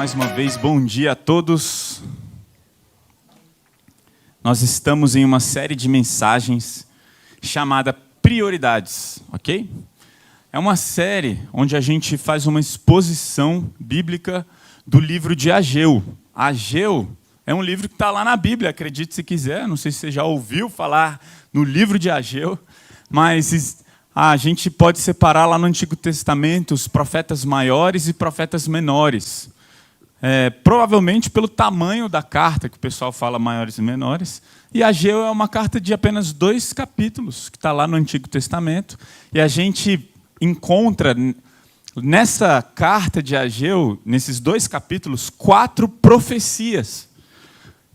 mais uma vez, bom dia a todos. Nós estamos em uma série de mensagens chamada Prioridades, ok? É uma série onde a gente faz uma exposição bíblica do livro de Ageu. Ageu é um livro que está lá na Bíblia, acredite se quiser. Não sei se você já ouviu falar no livro de Ageu, mas a gente pode separar lá no Antigo Testamento os profetas maiores e profetas menores. Provavelmente pelo tamanho da carta, que o pessoal fala maiores e menores. E Ageu é uma carta de apenas 2 capítulos, que está lá no Antigo Testamento. E a gente encontra nessa carta de Ageu, nesses 2 capítulos, 4 profecias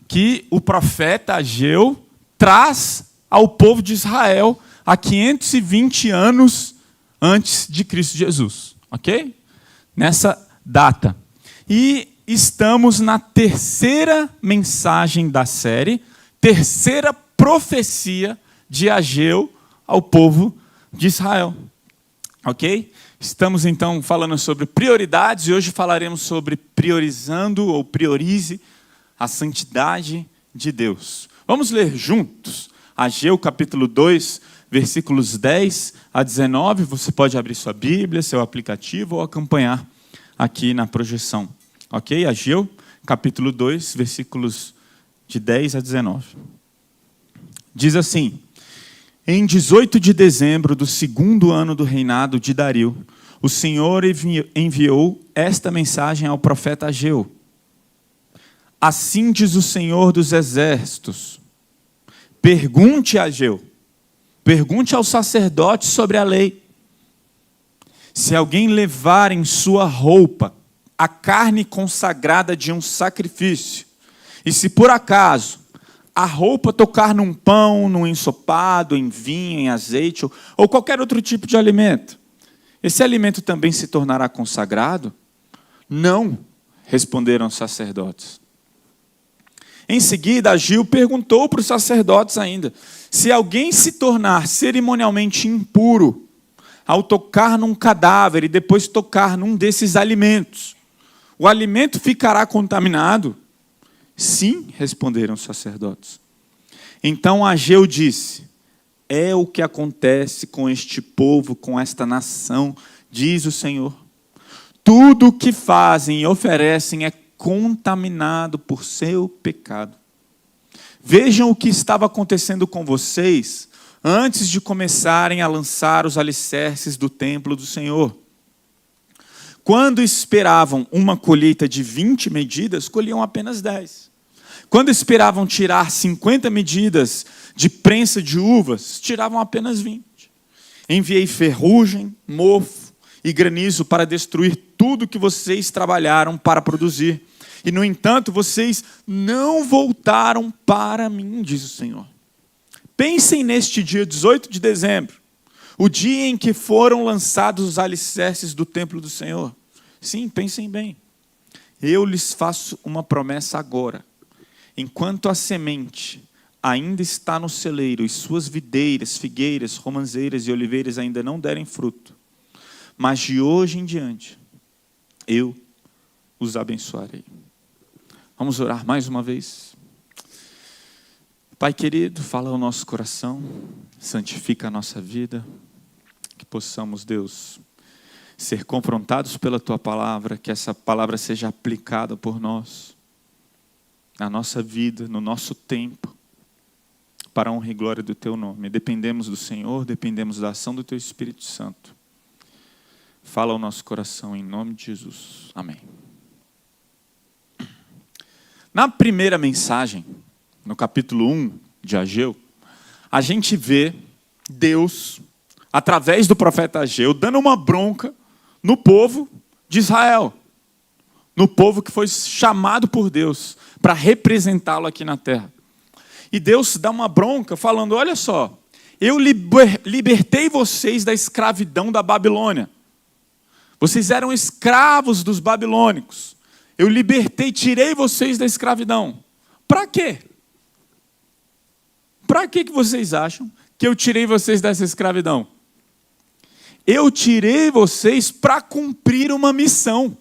que o profeta Ageu traz ao povo de Israel há 520 anos antes de Cristo Jesus, ok? Nessa data. E estamos na terceira mensagem da série, terceira profecia de Ageu ao povo de Israel, ok? Estamos então falando sobre prioridades e hoje falaremos sobre priorizando ou priorize a santidade de Deus. Vamos ler juntos Ageu capítulo 2, versículos 10 a 19, você pode abrir sua Bíblia, seu aplicativo ou acompanhar aqui na projeção. Ok? Ageu, capítulo 2, versículos de 10 a 19. Diz assim: Em 18 de dezembro do 2º ano do reinado de Dario, o Senhor enviou esta mensagem ao profeta Ageu. Assim diz o Senhor dos Exércitos: Pergunte a Ageu, pergunte aos sacerdotes sobre a lei. Se alguém levar em sua roupa a carne consagrada de um sacrifício, e se por acaso a roupa tocar num pão, num ensopado, em vinho, em azeite, ou qualquer outro tipo de alimento, esse alimento também se tornará consagrado? Não, responderam os sacerdotes. Em seguida, Ageu perguntou para os sacerdotes ainda: se alguém se tornar cerimonialmente impuro ao tocar num cadáver e depois tocar num desses alimentos, o alimento ficará contaminado? Sim, responderam os sacerdotes. Então Ageu disse: é o que acontece com este povo, com esta nação, diz o Senhor. Tudo o que fazem e oferecem é contaminado por seu pecado. Vejam o que estava acontecendo com vocês antes de começarem a lançar os alicerces do templo do Senhor. Quando esperavam uma colheita de 20 medidas, colhiam apenas 10. Quando esperavam tirar 50 medidas de prensa de uvas, tiravam apenas 20. Enviei ferrugem, mofo e granizo para destruir tudo que vocês trabalharam para produzir. E, no entanto, vocês não voltaram para mim, diz o Senhor. Pensem neste dia 18 de dezembro, o dia em que foram lançados os alicerces do templo do Senhor. Sim, pensem bem. Eu lhes faço uma promessa agora. Enquanto a semente ainda está no celeiro e suas videiras, figueiras, romãzeiras e oliveiras ainda não derem fruto, mas de hoje em diante, eu os abençoarei. Vamos orar mais uma vez. Pai querido, fala ao nosso coração, santifica a nossa vida, que possamos, Deus, ser confrontados pela Tua palavra, que essa palavra seja aplicada por nós, na nossa vida, no nosso tempo, para a honra e glória do Teu nome. Dependemos do Senhor, dependemos da ação do Teu Espírito Santo. Fala ao nosso coração, em nome de Jesus. Amém. Na primeira mensagem, no capítulo 1 de Ageu, a gente vê Deus, através do profeta Ageu, dando uma bronca no povo de Israel. No povo que foi chamado por Deus para representá-lo aqui na terra. E Deus dá uma bronca falando: olha só, eu libertei vocês da escravidão da Babilônia. Vocês eram escravos dos babilônicos. Eu libertei, tirei vocês da escravidão. Para quê? Para que vocês acham que eu tirei vocês dessa escravidão? Eu tirei vocês para cumprir uma missão.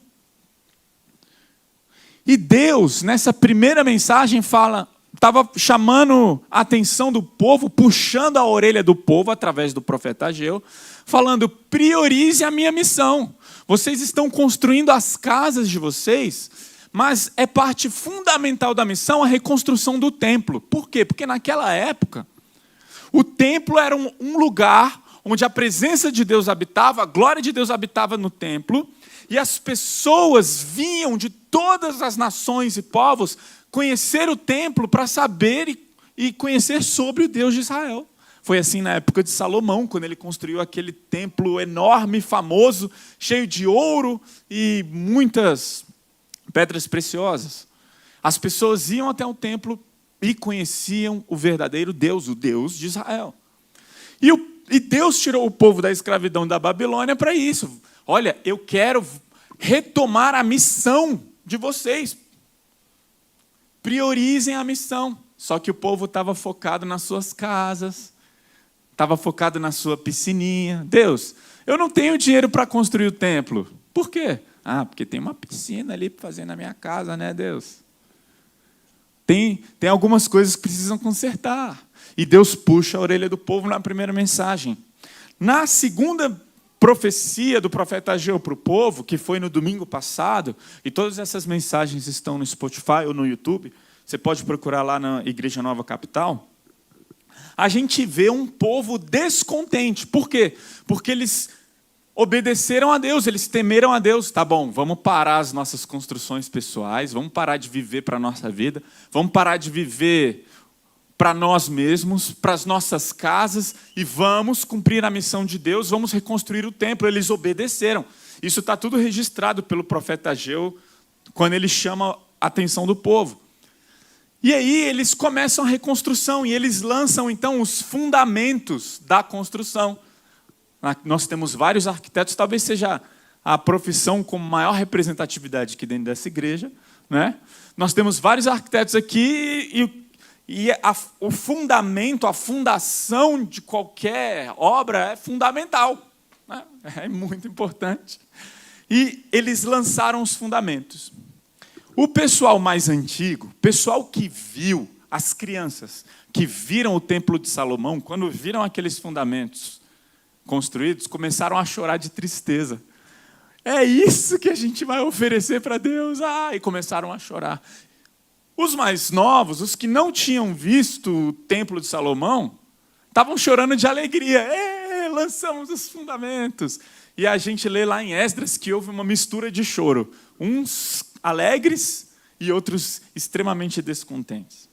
E Deus, nessa primeira mensagem, estava chamando a atenção do povo, puxando a orelha do povo através do profeta Ageu, falando: priorize a minha missão. Vocês estão construindo as casas de vocês, mas é parte fundamental da missão a reconstrução do templo. Por quê? Porque naquela época, o templo era um lugar onde a presença de Deus habitava, a glória de Deus habitava no templo, e as pessoas vinham de todas as nações e povos conhecer o templo para saber e conhecer sobre o Deus de Israel. Foi assim na época de Salomão, quando ele construiu aquele templo enorme, famoso, cheio de ouro e muitas pedras preciosas. As pessoas iam até o templo e conheciam o verdadeiro Deus, o Deus de Israel. E Deus tirou o povo da escravidão da Babilônia para isso. Olha, eu quero retomar a missão de vocês. Priorizem a missão. Só que o povo estava focado nas suas casas, estava focado na sua piscininha. Deus, eu não tenho dinheiro para construir o templo. Por quê? Ah, porque tem uma piscina ali para fazer na minha casa, né, Deus? Tem algumas coisas que precisam consertar. E Deus puxa a orelha do povo na primeira mensagem. Na segunda profecia do profeta Ageu para o povo, que foi no domingo passado, e todas essas mensagens estão no Spotify ou no YouTube, você pode procurar lá na Igreja Nova Capital, a gente vê um povo descontente. Por quê? Porque eles obedeceram a Deus, eles temeram a Deus. Tá bom, vamos parar as nossas construções pessoais, vamos parar de viver para a nossa vida, vamos parar de viver para nós mesmos, para as nossas casas, e vamos cumprir a missão de Deus, vamos reconstruir o templo. Eles obedeceram. Isso está tudo registrado pelo profeta Ageu, quando ele chama a atenção do povo. E aí eles começam a reconstrução, e eles lançam então os fundamentos da construção. Nós temos vários arquitetos, talvez seja a profissão com maior representatividade aqui dentro dessa igreja, né? Nós temos vários arquitetos aqui, o fundamento, a fundação de qualquer obra é fundamental, né? É muito importante. E eles lançaram os fundamentos. O pessoal mais antigo, pessoal que viu, as crianças que viram o templo de Salomão, quando viram aqueles fundamentos construídos, começaram a chorar de tristeza. É isso que a gente vai oferecer para Deus? E começaram a chorar. Os mais novos, os que não tinham visto o templo de Salomão, estavam chorando de alegria. Lançamos os fundamentos. E a gente lê lá em Esdras que houve uma mistura de choro. Uns alegres e outros extremamente descontentes.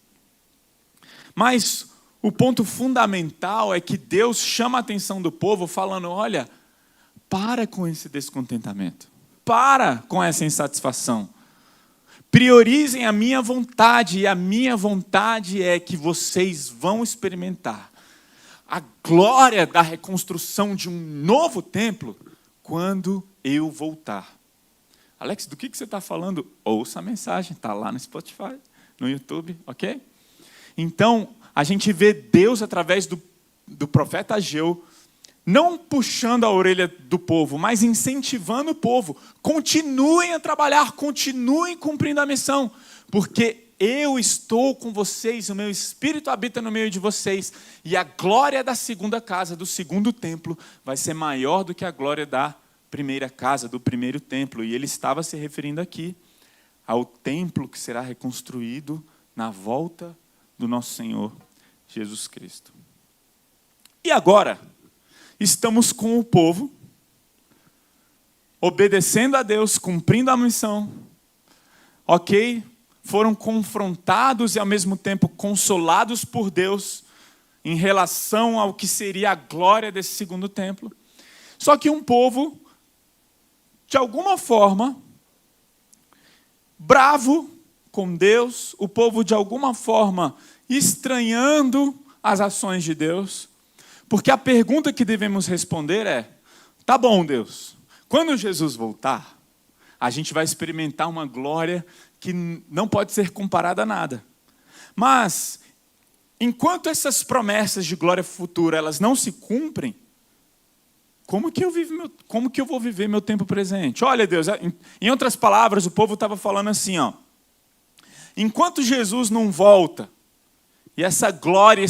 Mas o ponto fundamental é que Deus chama a atenção do povo falando: olha, para com esse descontentamento. Para com essa insatisfação. Priorizem a minha vontade, e a minha vontade é que vocês vão experimentar a glória da reconstrução de um novo templo quando eu voltar. Alex, do que você está falando? Ouça a mensagem, está lá no Spotify, no YouTube, ok? Então, a gente vê Deus através do profeta Ageu, não puxando a orelha do povo, mas incentivando o povo. Continuem a trabalhar, continuem cumprindo a missão, porque eu estou com vocês, o meu Espírito habita no meio de vocês, e a glória da segunda casa, do segundo templo, vai ser maior do que a glória da primeira casa, do primeiro templo. E ele estava se referindo aqui ao templo que será reconstruído na volta do nosso Senhor Jesus Cristo. E agora, estamos com o povo, obedecendo a Deus, cumprindo a missão, ok? Foram confrontados e ao mesmo tempo consolados por Deus em relação ao que seria a glória desse segundo templo. Só que um povo, de alguma forma, bravo com Deus, o povo de alguma forma estranhando as ações de Deus, porque a pergunta que devemos responder é: tá bom, Deus, quando Jesus voltar, a gente vai experimentar uma glória que não pode ser comparada a nada. Mas, enquanto essas promessas de glória futura elas não se cumprem, como que eu vou viver meu tempo presente? Olha, Deus, em outras palavras, o povo estava falando assim, Enquanto Jesus não volta, e essa glória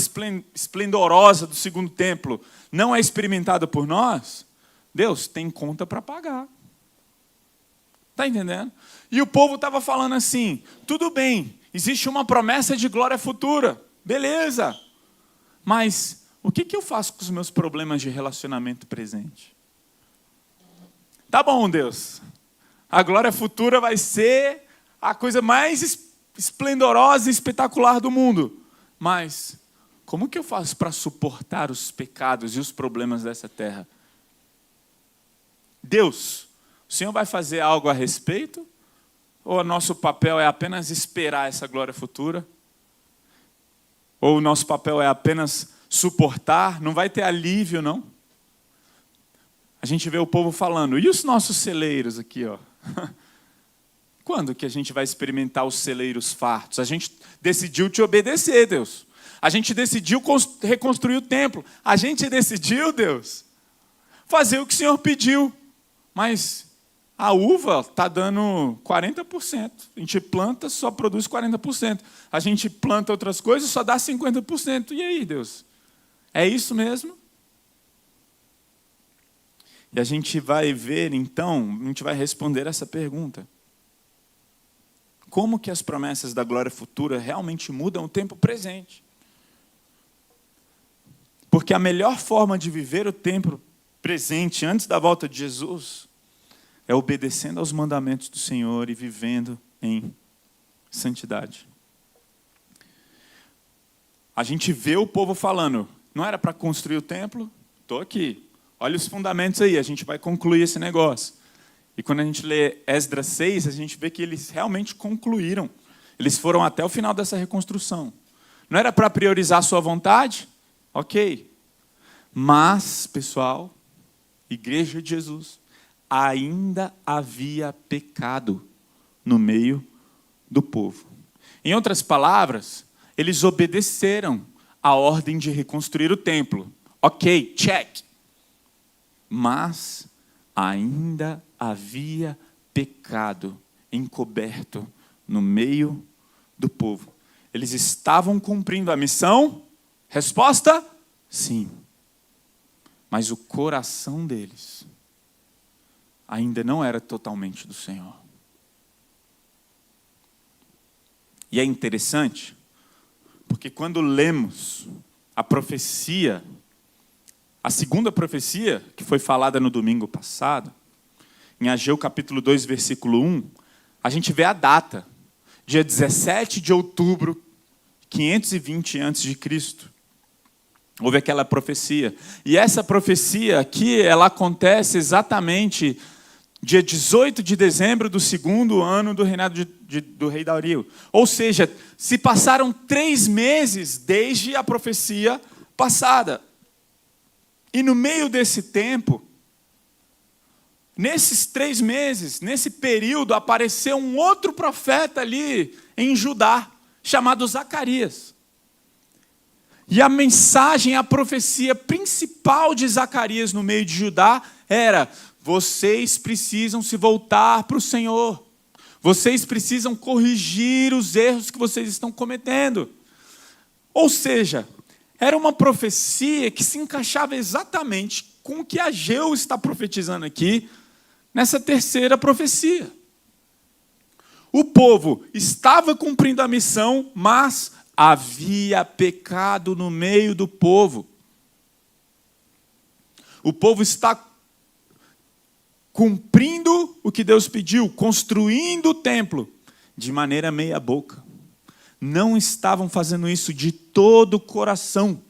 esplendorosa do segundo templo não é experimentada por nós, Deus tem conta para pagar. Está entendendo? E o povo estava falando assim, tudo bem, existe uma promessa de glória futura, beleza. Mas o que eu faço com os meus problemas de relacionamento presente? Tá bom, Deus, a glória futura vai ser a coisa mais esplendorosa e espetacular do mundo. Mas como que eu faço para suportar os pecados e os problemas dessa terra? Deus, o Senhor vai fazer algo a respeito? Ou o nosso papel é apenas esperar essa glória futura? Ou o nosso papel é apenas suportar? Não vai ter alívio, não? A gente vê o povo falando, e os nossos celeiros aqui, ó? Quando que a gente vai experimentar os celeiros fartos? A gente decidiu te obedecer, Deus. A gente decidiu reconstruir o templo. A gente decidiu, Deus, fazer o que o Senhor pediu. Mas a uva está dando 40%. A gente planta, só produz 40%. A gente planta outras coisas, só dá 50%. E aí, Deus? É isso mesmo? E a gente vai ver, então, a gente vai responder essa pergunta. Como que as promessas da glória futura realmente mudam o tempo presente? Porque a melhor forma de viver o tempo presente, antes da volta de Jesus, é obedecendo aos mandamentos do Senhor e vivendo em santidade. A gente vê o povo falando, não era para construir o templo? Estou aqui. Olha os fundamentos aí, a gente vai concluir esse negócio. E quando a gente lê Esdras 6, a gente vê que eles realmente concluíram. Eles foram até o final dessa reconstrução. Não era para priorizar a sua vontade? Ok. Mas, pessoal, Igreja de Jesus, ainda havia pecado no meio do povo. Em outras palavras, eles obedeceram a ordem de reconstruir o templo. Ok, check. Mas ainda havia pecado encoberto no meio do povo. Eles estavam cumprindo a missão? Resposta? Sim. Mas o coração deles ainda não era totalmente do Senhor. E é interessante, porque quando lemos a profecia, a segunda profecia, que foi falada no domingo passado, em Ageu capítulo 2, versículo 1, a gente vê a data, dia 17 de outubro, 520 a.C. Houve aquela profecia. E essa profecia aqui, ela acontece exatamente dia 18 de dezembro do segundo ano do reinado do rei Dario. Ou seja, se passaram 3 meses desde a profecia passada. E no meio desse tempo, nesses 3 meses, nesse período, apareceu um outro profeta ali em Judá, chamado Zacarias. E a mensagem, a profecia principal de Zacarias no meio de Judá era: vocês precisam se voltar para o Senhor. Vocês precisam corrigir os erros que vocês estão cometendo. Ou seja, era uma profecia que se encaixava exatamente com o que Ageu está profetizando aqui, nessa terceira profecia. O povo estava cumprindo a missão, mas havia pecado no meio do povo. O povo está cumprindo o que Deus pediu, construindo o templo, de maneira meia boca. Não estavam fazendo isso de todo o coração.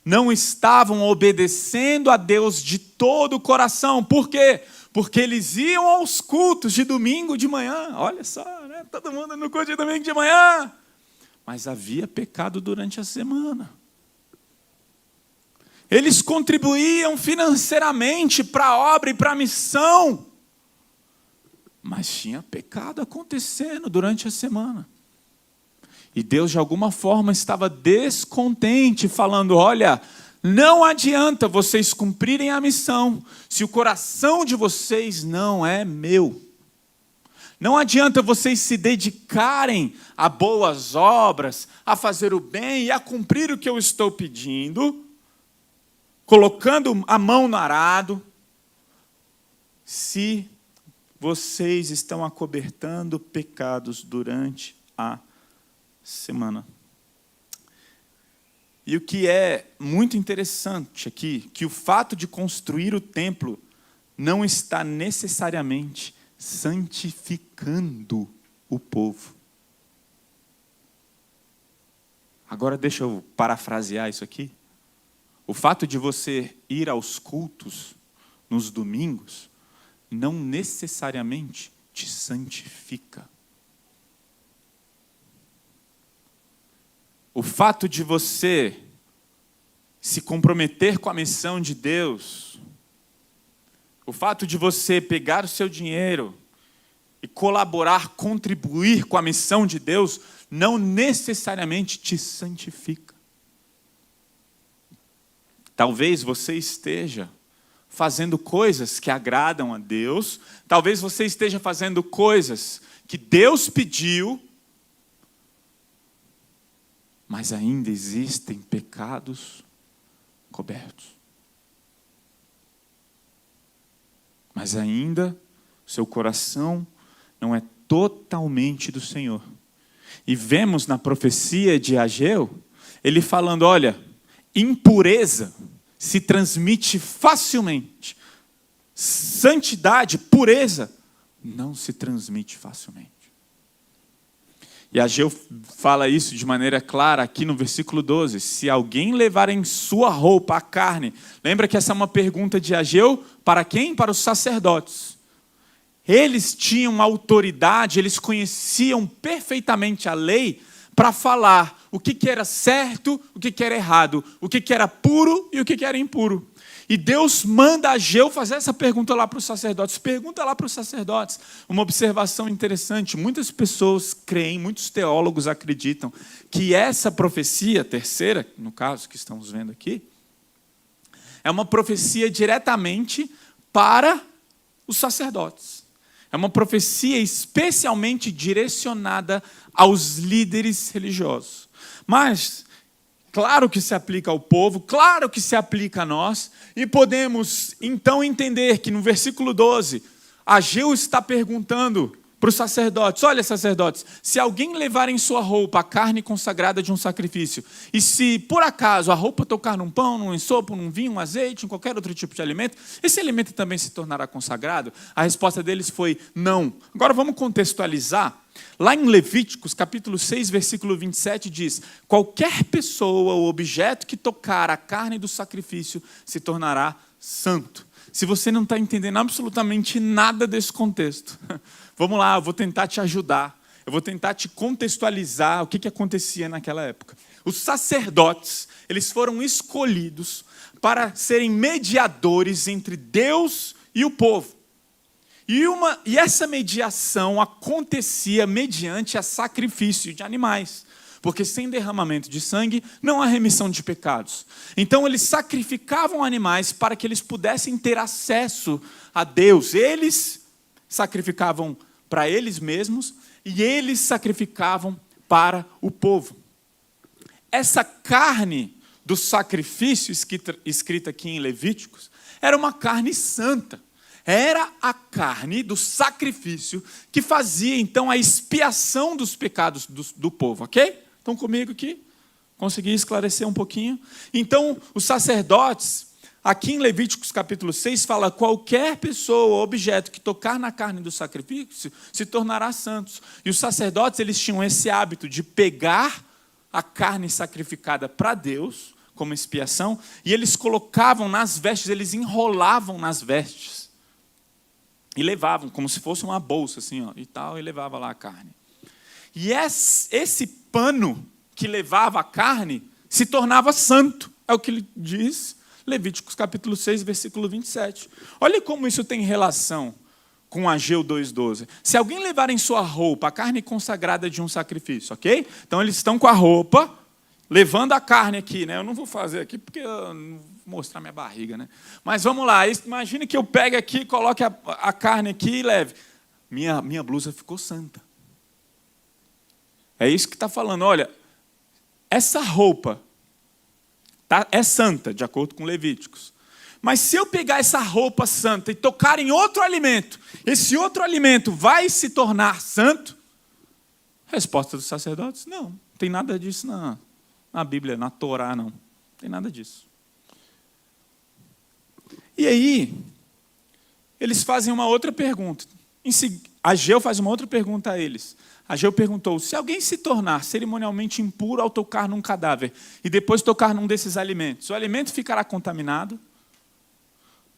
Não estavam obedecendo a Deus de todo o coração. Por quê? Porque eles iam aos cultos de domingo de manhã. Olha só, né? Todo mundo no culto de domingo de manhã. Mas havia pecado durante a semana. Eles contribuíam financeiramente para a obra e para a missão. Mas tinha pecado acontecendo durante a semana. E Deus, de alguma forma, estava descontente, falando: olha, não adianta vocês cumprirem a missão se o coração de vocês não é meu. Não adianta vocês se dedicarem a boas obras, a fazer o bem e a cumprir o que eu estou pedindo, colocando a mão no arado, se vocês estão acobertando pecados durante a semana. E o que é muito interessante aqui, que o fato de construir o templo não está necessariamente santificando o povo. Agora deixa eu parafrasear isso aqui. O fato de você ir aos cultos nos domingos não necessariamente te santifica. O fato de você se comprometer com a missão de Deus, o fato de você pegar o seu dinheiro e colaborar, contribuir com a missão de Deus, não necessariamente te santifica. Talvez você esteja fazendo coisas que agradam a Deus, talvez você esteja fazendo coisas que Deus pediu, mas ainda existem pecados cobertos. Mas ainda seu coração não é totalmente do Senhor. E vemos na profecia de Ageu, ele falando, olha, impureza se transmite facilmente. Santidade, pureza, não se transmite facilmente. E Ageu fala isso de maneira clara aqui no versículo 12. Se alguém levar em sua roupa a carne, lembra que essa é uma pergunta de Ageu para quem? Para os sacerdotes. Eles tinham autoridade, eles conheciam perfeitamente a lei para falar o que era certo, o que era errado, o que era puro e o que era impuro. E Deus manda Ageu fazer essa pergunta lá para os sacerdotes. Pergunta lá para os sacerdotes. Uma observação interessante. Muitas pessoas creem, muitos teólogos acreditam que essa profecia, terceira, no caso que estamos vendo aqui, é uma profecia diretamente para os sacerdotes. É uma profecia especialmente direcionada aos líderes religiosos. Mas claro que se aplica ao povo, claro que se aplica a nós, e podemos então entender que no versículo 12, Ageu está perguntando para os sacerdotes, olha sacerdotes, se alguém levar em sua roupa a carne consagrada de um sacrifício, e se por acaso a roupa tocar num pão, num ensopo, num vinho, um azeite, em qualquer outro tipo de alimento, esse alimento também se tornará consagrado? A resposta deles foi não. Agora vamos contextualizar. Lá em Levíticos, capítulo 6, versículo 27, diz, qualquer pessoa ou objeto que tocar a carne do sacrifício se tornará santo. Se você não está entendendo absolutamente nada desse contexto, vamos lá, eu vou tentar te ajudar. Eu vou tentar te contextualizar o que acontecia naquela época. Os sacerdotes, eles foram escolhidos para serem mediadores entre Deus e o povo. E essa mediação acontecia mediante a sacrifício de animais. Porque sem derramamento de sangue não há remissão de pecados. Então eles sacrificavam animais para que eles pudessem ter acesso a Deus. Eles sacrificavam para eles mesmos e eles sacrificavam para o povo. Essa carne do sacrifício, escrita aqui em Levíticos, era uma carne santa. Era a carne do sacrifício que fazia, então, a expiação dos pecados do povo, ok? Estão comigo aqui? Consegui esclarecer um pouquinho? Então, os sacerdotes, aqui em Levíticos capítulo 6, fala qualquer pessoa ou objeto que tocar na carne do sacrifício se tornará santos. E os sacerdotes, eles tinham esse hábito de pegar a carne sacrificada para Deus, como expiação, e eles colocavam nas vestes, eles enrolavam nas vestes. E levavam, como se fosse uma bolsa, assim, ó, e tal, e levava lá a carne. E esse pano que levava a carne se tornava santo. É o que ele diz, Levíticos capítulo 6, versículo 27. Olha como isso tem relação com Ageu 2,12. Se alguém levar em sua roupa a carne consagrada de um sacrifício, ok? Então eles estão com a roupa, levando a carne aqui, né? Eu não vou fazer aqui porque eu não vou mostrar minha barriga, né? Mas vamos lá, imagine que eu pegue aqui, coloque a carne aqui e leve. minha blusa ficou santa. É isso que está falando. Olha, essa roupa é santa, de acordo com Levíticos. Mas se eu pegar essa roupa santa e tocar em outro alimento, esse outro alimento vai se tornar santo? Resposta dos sacerdotes: não tem nada disso na Bíblia, na Torá, não tem nada disso. E aí, eles fazem uma outra pergunta. Ageu faz uma outra pergunta a eles. Ageu perguntou: se alguém se tornar cerimonialmente impuro ao tocar num cadáver e depois tocar num desses alimentos, o alimento ficará contaminado?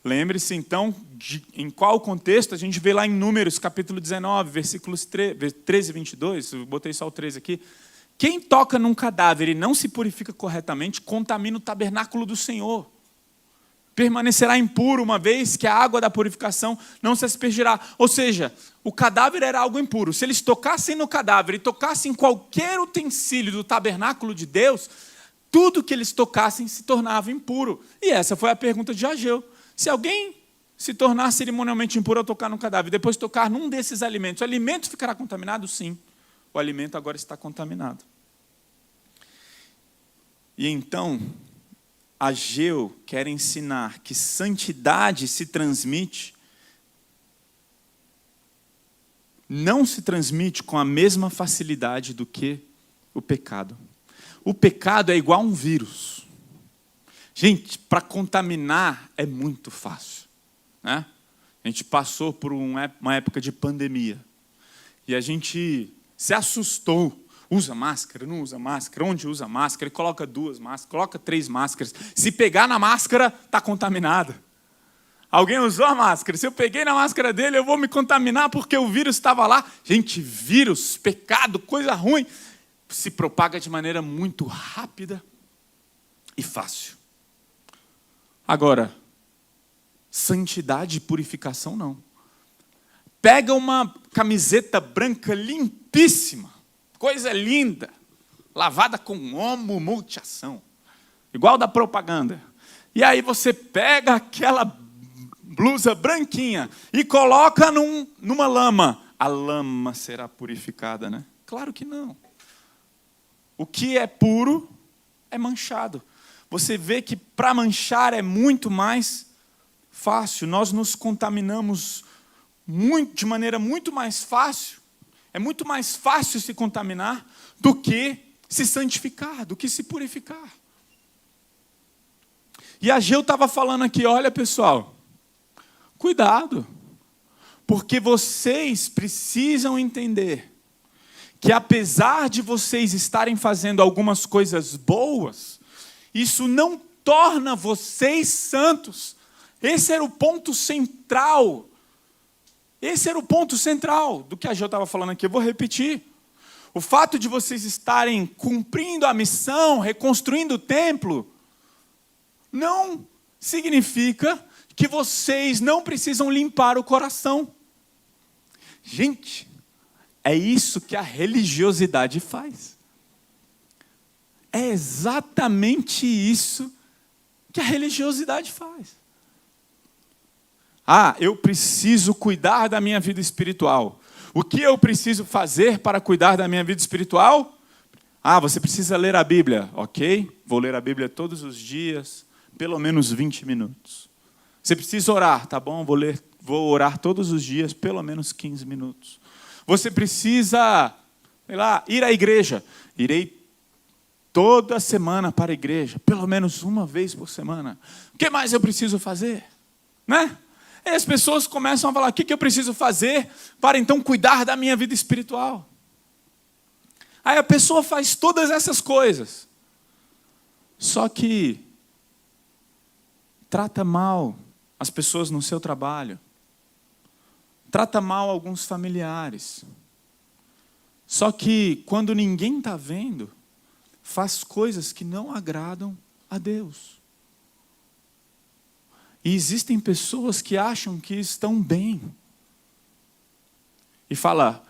Lembre-se, então, em qual contexto? A gente vê lá em Números, capítulo 19, versículos 13 e 22, eu botei só o 13 aqui. Quem toca num cadáver e não se purifica corretamente, contamina o tabernáculo do Senhor. Permanecerá impuro, uma vez que a água da purificação não se aspergirá. Ou seja, o cadáver era algo impuro. Se eles tocassem no cadáver e tocassem em qualquer utensílio do tabernáculo de Deus, tudo que eles tocassem se tornava impuro. E essa foi a pergunta de Ageu. Se alguém se tornar cerimonialmente impuro ao tocar no cadáver e depois tocar num desses alimentos, o alimento ficará contaminado? Sim, o alimento agora está contaminado. E então, Ageu quer ensinar que santidade não se transmite com a mesma facilidade do que o pecado. O pecado é igual a um vírus. Gente, para contaminar é muito fácil, né? A gente passou por uma época de pandemia e a gente se assustou. Usa máscara, não usa máscara, onde usa máscara, coloca 2 máscaras, coloca 3 máscaras. Se pegar na máscara, está contaminada. Alguém usou a máscara, se eu peguei na máscara dele, eu vou me contaminar porque o vírus estava lá. Gente, vírus, pecado, coisa ruim, se propaga de maneira muito rápida e fácil. Agora, santidade e purificação não. Pega uma camiseta branca limpíssima, coisa linda, lavada com Omo Multiação, igual da propaganda. E aí você pega aquela blusa branquinha e coloca numa lama. A lama será purificada, né? Claro que não. O que é puro é manchado. Você vê que para manchar é muito mais fácil. Nós nos contaminamos de maneira muito mais fácil. É muito mais fácil se contaminar do que se santificar, do que se purificar. E Ageu estava falando aqui: olha pessoal, cuidado, porque vocês precisam entender que apesar de vocês estarem fazendo algumas coisas boas, isso não torna vocês santos. Esse era o ponto central. Esse era o ponto central do que Ageu estava falando aqui. Eu vou repetir. O fato de vocês estarem cumprindo a missão, reconstruindo o templo, não significa que vocês não precisam limpar o coração. Gente, é isso que a religiosidade faz. É exatamente isso que a religiosidade faz. Ah, eu preciso cuidar da minha vida espiritual. O que eu preciso fazer para cuidar da minha vida espiritual? Ah, você precisa ler a Bíblia. Ok, vou ler a Bíblia todos os dias, pelo menos 20 minutos. Você precisa orar, tá bom? Vou orar todos os dias, pelo menos 15 minutos. Você precisa, sei lá, ir à igreja. Irei toda semana para a igreja, pelo menos uma vez por semana. O que mais eu preciso fazer? Né? E as pessoas começam a falar: o que eu preciso fazer para então cuidar da minha vida espiritual? Aí a pessoa faz todas essas coisas, só que trata mal as pessoas no seu trabalho, trata mal alguns familiares, só que quando ninguém está vendo, faz coisas que não agradam a Deus. E existem pessoas que acham que estão bem. E fala: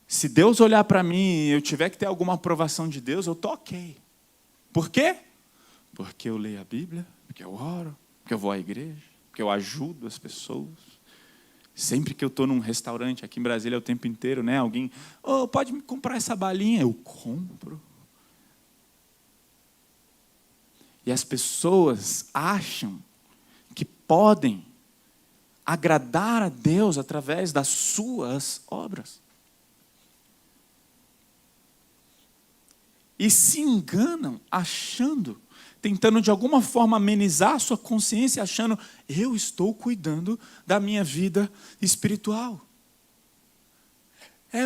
se Deus olhar para mim e eu tiver que ter alguma aprovação de Deus, eu estou ok. Por quê? Porque eu leio a Bíblia, porque eu oro, porque eu vou à igreja, porque eu ajudo as pessoas. Sempre que eu estou num restaurante aqui em Brasília o tempo inteiro, né? Alguém, pode me comprar essa balinha? Eu compro. E as pessoas acham que podem agradar a Deus através das suas obras. E se enganam tentando de alguma forma amenizar a sua consciência, achando, eu estou cuidando da minha vida espiritual.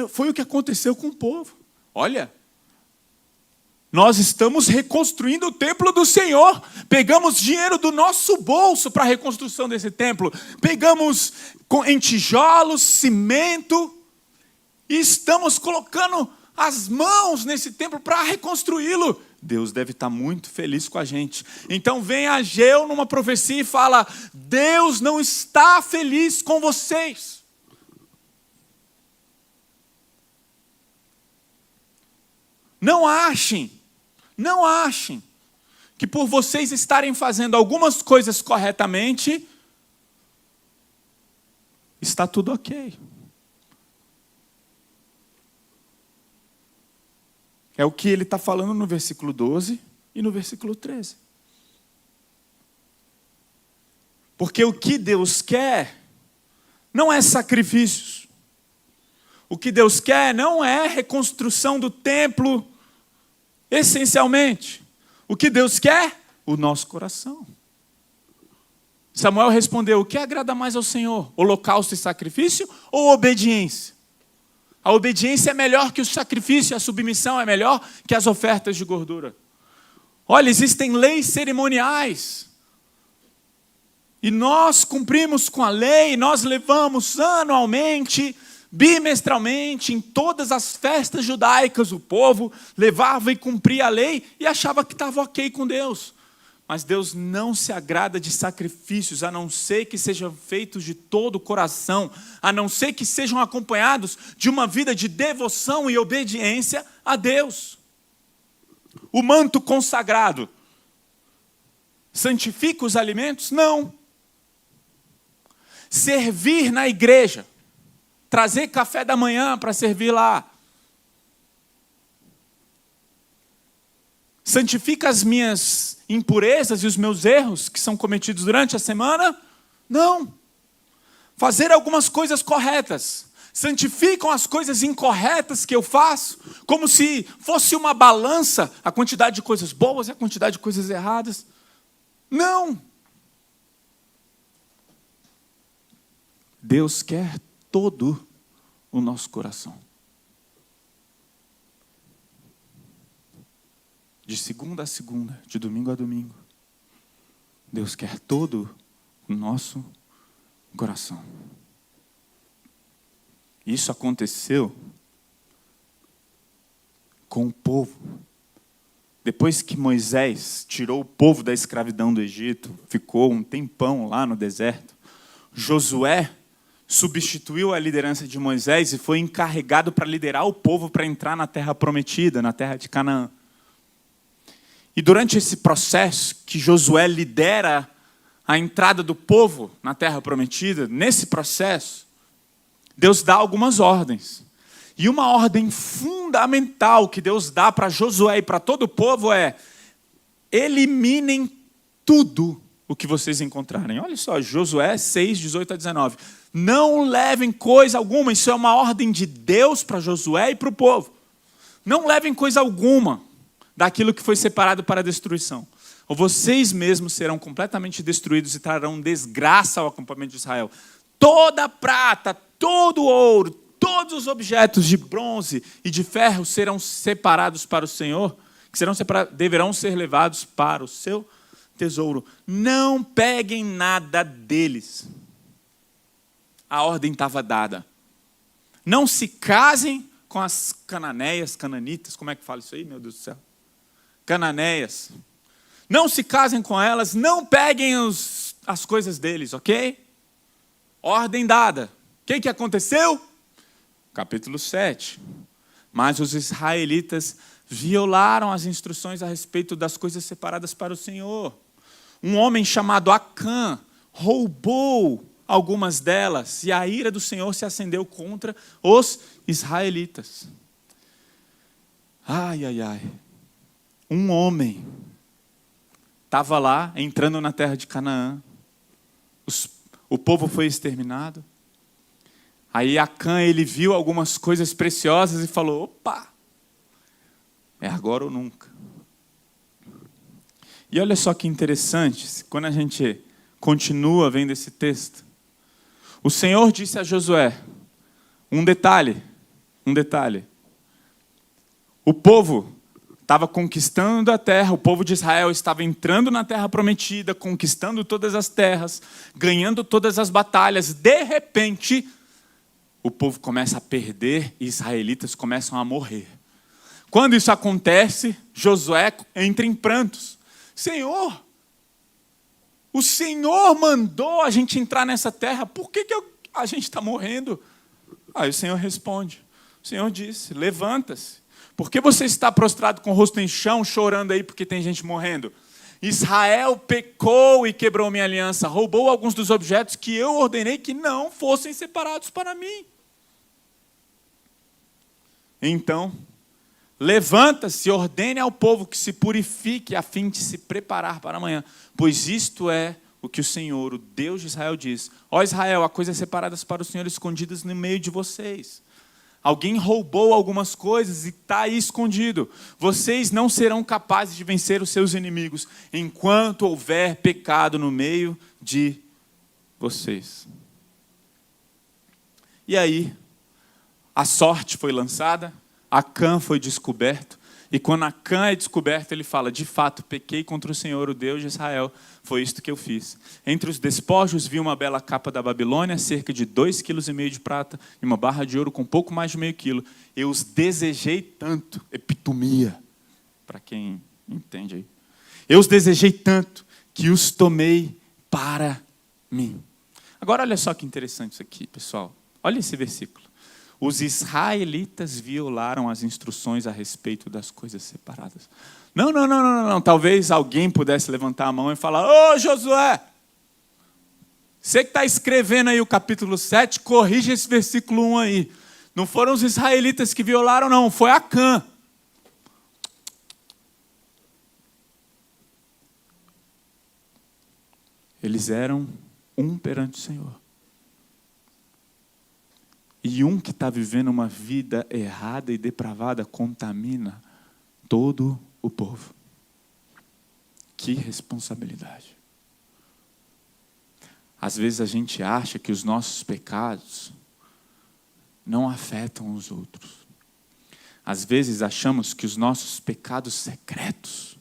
Foi o que aconteceu com o povo. Olha, nós estamos reconstruindo o templo do Senhor. Pegamos dinheiro do nosso bolso para a reconstrução desse templo. Pegamos em tijolos, cimento, e estamos colocando as mãos nesse templo para reconstruí-lo. Deus deve estar muito feliz com a gente. Então vem Ageu numa profecia e fala, Deus não está feliz com vocês. Não achem que por vocês estarem fazendo algumas coisas corretamente, está tudo ok. É o que ele está falando no versículo 12 e no versículo 13. Porque o que Deus quer não é sacrifícios. O que Deus quer não é reconstrução do templo, essencialmente. O que Deus quer? O nosso coração. Samuel respondeu, o que agrada mais ao Senhor? Holocausto e sacrifício ou obediência? A obediência é melhor que o sacrifício, a submissão é melhor que as ofertas de gordura. Olha, existem leis cerimoniais. E nós cumprimos com a lei, nós levamos anualmente, bimestralmente, em todas as festas judaicas, o povo levava e cumpria a lei e achava que estava ok com Deus. Mas Deus não se agrada de sacrifícios, a não ser que sejam feitos de todo o coração, a não ser que sejam acompanhados de uma vida de devoção e obediência a Deus. O manto consagrado santifica os alimentos? Não. Servir na igreja, trazer café da manhã para servir lá, santifica as minhas impurezas e os meus erros que são cometidos durante a semana? Não. Fazer algumas coisas corretas santificam as coisas incorretas que eu faço, como se fosse uma balança, a quantidade de coisas boas e a quantidade de coisas erradas? Não. Deus quer todo o nosso coração. De segunda a segunda, de domingo a domingo. Deus quer todo o nosso coração. Isso aconteceu com o povo. Depois que Moisés tirou o povo da escravidão do Egito, ficou um tempão lá no deserto, Josué substituiu a liderança de Moisés e foi encarregado para liderar o povo para entrar na terra prometida, na terra de Canaã. E durante esse processo que Josué lidera a entrada do povo na terra prometida, nesse processo, Deus dá algumas ordens. E uma ordem fundamental que Deus dá para Josué e para todo o povo é: eliminem tudo o que vocês encontrarem. Olha só, Josué 6, 18 a 19. Não levem coisa alguma, isso é uma ordem de Deus para Josué e para o povo. Não levem coisa alguma daquilo que foi separado para a destruição. Ou vocês mesmos serão completamente destruídos e trarão desgraça ao acampamento de Israel. Toda a prata, todo o ouro, todos os objetos de bronze e de ferro serão separados para o Senhor, deverão ser levados para o seu tesouro. Não peguem nada deles. A ordem estava dada. Não se casem com as cananeias, cananitas, como é que fala isso aí, meu Deus do céu? Cananeias. Não se casem com elas, não peguem as coisas deles, ok? Ordem dada. O que aconteceu? Capítulo 7. Mas os israelitas violaram as instruções a respeito das coisas separadas para o Senhor. Um homem chamado Acã roubou algumas delas, e a ira do Senhor se acendeu contra os israelitas. Ai, ai, ai. Um homem estava lá, entrando na terra de Canaã. O povo foi exterminado. Aí Acã, ele viu algumas coisas preciosas e falou, opa, é agora ou nunca. E olha só que interessante, quando a gente continua vendo esse texto, o Senhor disse a Josué, um detalhe, o povo estava conquistando a terra, o povo de Israel estava entrando na terra prometida, conquistando todas as terras, ganhando todas as batalhas. De repente, o povo começa a perder e israelitas começam a morrer. Quando isso acontece, Josué entra em prantos. Senhor, o Senhor mandou a gente entrar nessa terra, por que a gente está morrendo? Aí o Senhor responde, o Senhor disse, levanta-se. Por que você está prostrado com o rosto em chão, chorando aí porque tem gente morrendo? Israel pecou e quebrou minha aliança, roubou alguns dos objetos que eu ordenei que não fossem separados para mim. Então, levanta-se e ordene ao povo que se purifique a fim de se preparar para amanhã. Pois isto é o que o Senhor, o Deus de Israel, diz. Ó Israel, há coisas separadas para o Senhor, escondidas no meio de vocês. Alguém roubou algumas coisas e está aí escondido. Vocês não serão capazes de vencer os seus inimigos enquanto houver pecado no meio de vocês. E aí, a sorte foi lançada, Acã foi descoberto, e quando Acã é descoberto, ele fala, de fato, pequei contra o Senhor, o Deus de Israel, foi isto que eu fiz. Entre os despojos vi uma bela capa da Babilônia, cerca de 2,5 kg de prata, e uma barra de ouro com pouco mais de meio quilo. Eu os desejei tanto, epitomia, para quem entende aí. Eu os desejei tanto, que os tomei para mim. Agora olha só que interessante isso aqui, pessoal. Olha esse versículo. Os israelitas violaram as instruções a respeito das coisas separadas. Não. Talvez alguém pudesse levantar a mão e falar, ô Josué, você que está escrevendo aí o capítulo 7, corrige esse versículo 1 aí. Não foram os israelitas que violaram, não, foi Acã. Eles eram um perante o Senhor. E um que está vivendo uma vida errada e depravada contamina todo o povo. Que responsabilidade. Às vezes a gente acha que os nossos pecados não afetam os outros. Às vezes achamos que os nossos pecados secretos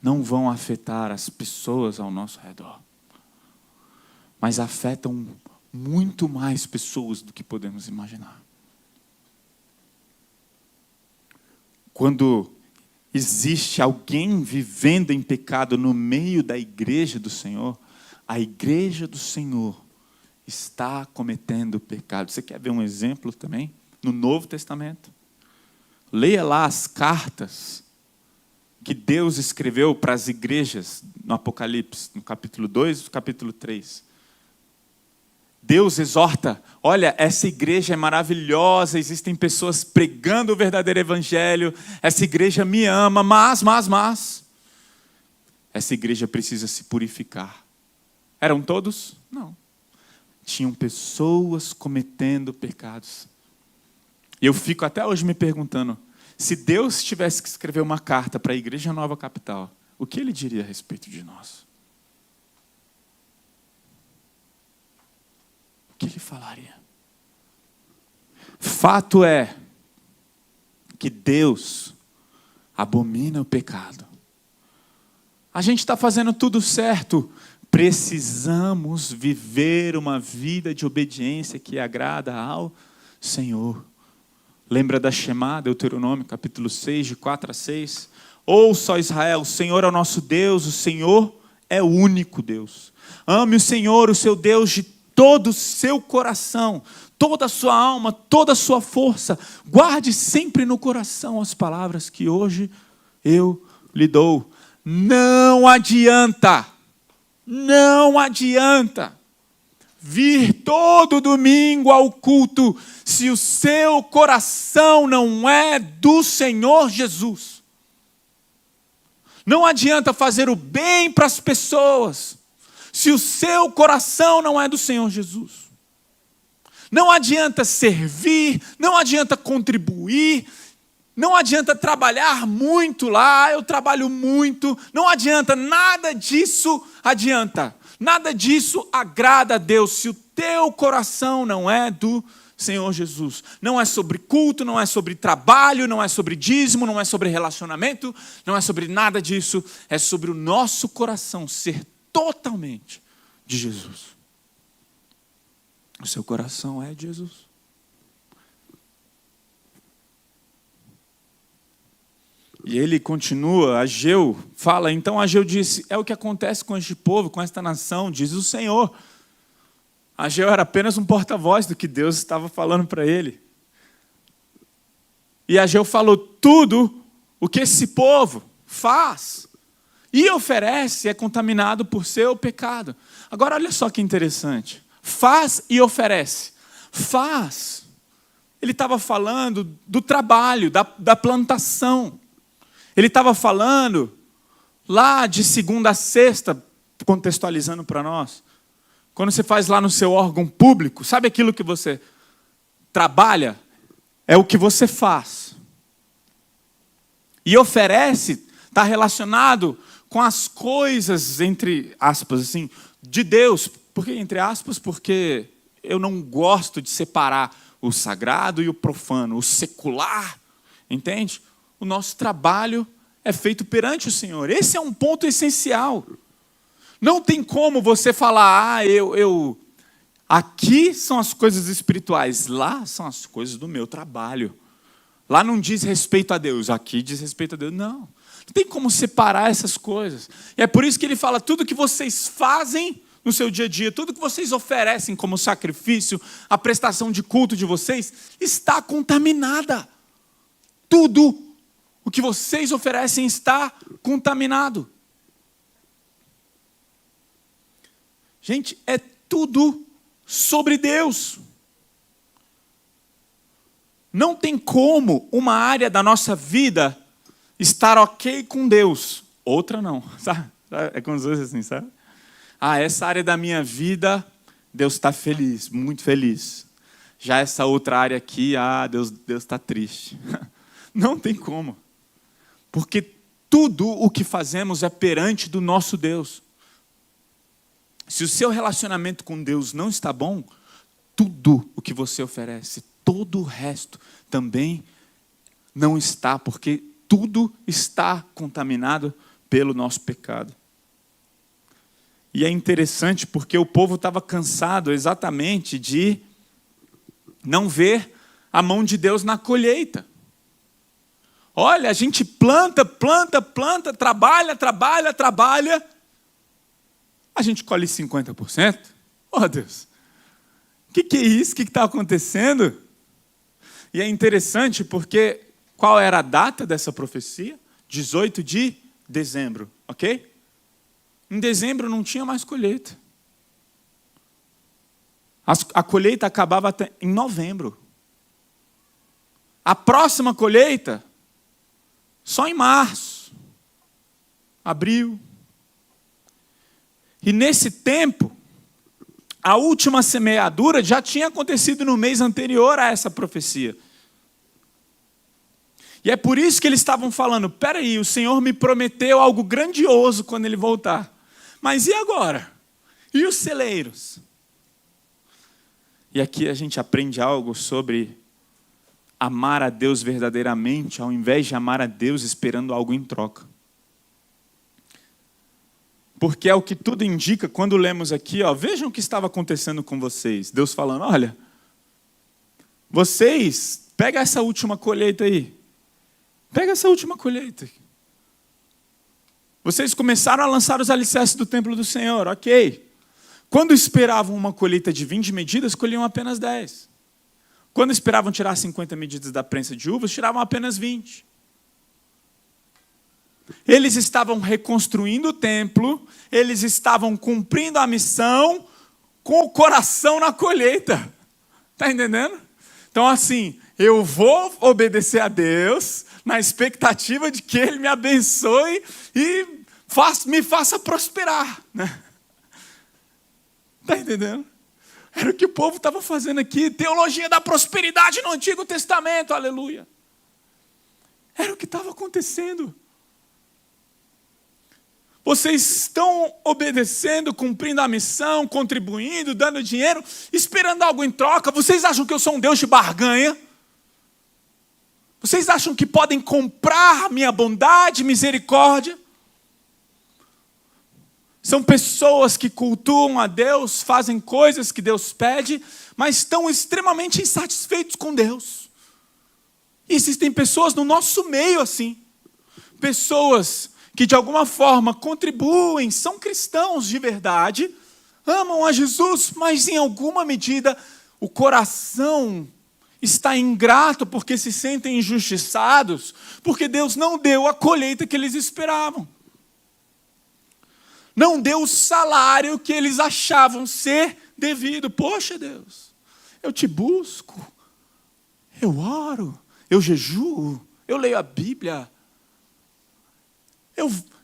não vão afetar as pessoas ao nosso redor. Mas afetam muito mais pessoas do que podemos imaginar. Quando existe alguém vivendo em pecado no meio da igreja do Senhor, a igreja do Senhor está cometendo pecado. Você quer ver um exemplo também? No Novo Testamento. Leia lá as cartas que Deus escreveu para as igrejas no Apocalipse, no capítulo 2 e no capítulo 3. Deus exorta, olha, essa igreja é maravilhosa, existem pessoas pregando o verdadeiro evangelho, essa igreja me ama, mas, essa igreja precisa se purificar. Eram todos? Não. Tinham pessoas cometendo pecados. E eu fico até hoje me perguntando, se Deus tivesse que escrever uma carta para a Igreja Nova Capital, o que ele diria a respeito de nós? O que ele falaria? Fato é que Deus abomina o pecado. A gente está fazendo tudo certo. Precisamos viver uma vida de obediência que agrada ao Senhor. Lembra da Shemá, Deuteronômio, capítulo 6, de 4 a 6? Ouça, ó Israel, o Senhor é o nosso Deus, o Senhor é o único Deus. Ame o Senhor, o seu Deus, de todo o seu coração, toda a sua alma, toda a sua força. Guarde sempre no coração as palavras que hoje eu lhe dou. Não adianta vir todo domingo ao culto se o seu coração não é do Senhor Jesus. Não adianta fazer o bem para as pessoas se o seu coração não é do Senhor Jesus. Não adianta servir, não adianta contribuir, não adianta trabalhar muito lá, eu trabalho muito, não adianta, nada disso adianta. Nada disso agrada a Deus se o teu coração não é do Senhor Jesus. Não é sobre culto, não é sobre trabalho, não é sobre dízimo, não é sobre relacionamento, não é sobre nada disso. É sobre o nosso coração ser totalmente de Jesus. O seu coração é de Jesus. E ele continua, Ageu fala, então Ageu disse, é o que acontece com este povo, com esta nação, diz o Senhor. Ageu era apenas um porta-voz do que Deus estava falando para ele. E Ageu falou tudo o que esse povo faz e oferece é contaminado por seu pecado. Agora olha só que interessante. Faz e oferece. Faz. Ele estava falando do trabalho, da plantação. Ele estava falando lá de segunda a sexta, contextualizando para nós. Quando você faz lá no seu órgão público, sabe aquilo que você trabalha? É o que você faz. E oferece, está relacionado com as coisas, entre aspas, assim, de Deus. Por que entre aspas? Porque eu não gosto de separar o sagrado e o profano, o secular, entende? O nosso trabalho é feito perante o Senhor. Esse é um ponto essencial. Não tem como você falar, aqui são as coisas espirituais, lá são as coisas do meu trabalho. Lá não diz respeito a Deus, aqui diz respeito a Deus. Não tem como separar essas coisas. E é por isso que ele fala, tudo que vocês fazem no seu dia a dia, tudo que vocês oferecem como sacrifício, a prestação de culto de vocês, está contaminada. Tudo o que vocês oferecem está contaminado. Gente, é tudo sobre Deus. Não tem como uma área da nossa vida estar ok com Deus, outra não. Sabe? É como se fosse assim, sabe? Essa área da minha vida, Deus está feliz, muito feliz. Já essa outra área aqui, Deus está triste. Não tem como. Porque tudo o que fazemos é perante do nosso Deus. Se o seu relacionamento com Deus não está bom, tudo o que você oferece, todo o resto também não está, porque tudo está contaminado pelo nosso pecado. E é interessante porque o povo estava cansado exatamente de não ver a mão de Deus na colheita. Olha, a gente planta, trabalha. A gente colhe 50%? Oh, Deus, o que é isso? O que está acontecendo? E é interessante porque qual era a data dessa profecia? 18 de dezembro, ok? Em dezembro não tinha mais colheita. A colheita acabava até em novembro. A próxima colheita, só em março, abril. E nesse tempo, a última semeadura já tinha acontecido no mês anterior a essa profecia. E é por isso que eles estavam falando, peraí, o Senhor me prometeu algo grandioso quando Ele voltar. Mas e agora? E os celeiros? E aqui a gente aprende algo sobre amar a Deus verdadeiramente, ao invés de amar a Deus esperando algo em troca. Porque é o que tudo indica quando lemos aqui, vejam o que estava acontecendo com vocês. Deus falando, olha, vocês, pega essa última colheita aí. Pega essa última colheita. Vocês começaram a lançar os alicerces do templo do Senhor, ok. Quando esperavam uma colheita de 20 medidas, colhiam apenas 10. Quando esperavam tirar 50 medidas da prensa de uvas, tiravam apenas 20. Eles estavam reconstruindo o templo, eles estavam cumprindo a missão com o coração na colheita. Está entendendo? Então, assim, eu vou obedecer a Deus na expectativa de que Ele me abençoe e me faça prosperar. Né? Está entendendo? Era o que o povo estava fazendo aqui. Teologia da prosperidade no Antigo Testamento. Aleluia. Era o que estava acontecendo. Vocês estão obedecendo, cumprindo a missão, contribuindo, dando dinheiro, esperando algo em troca. Vocês acham que eu sou um Deus de barganha? Vocês acham que podem comprar minha bondade, misericórdia? São pessoas que cultuam a Deus, fazem coisas que Deus pede, mas estão extremamente insatisfeitos com Deus. E existem pessoas no nosso meio assim. Pessoas que de alguma forma contribuem, são cristãos de verdade, amam a Jesus, mas em alguma medida o coração está ingrato porque se sentem injustiçados, porque Deus não deu a colheita que eles esperavam. Não deu o salário que eles achavam ser devido. Poxa, Deus, eu te busco, eu oro, eu jejuo, eu leio a Bíblia,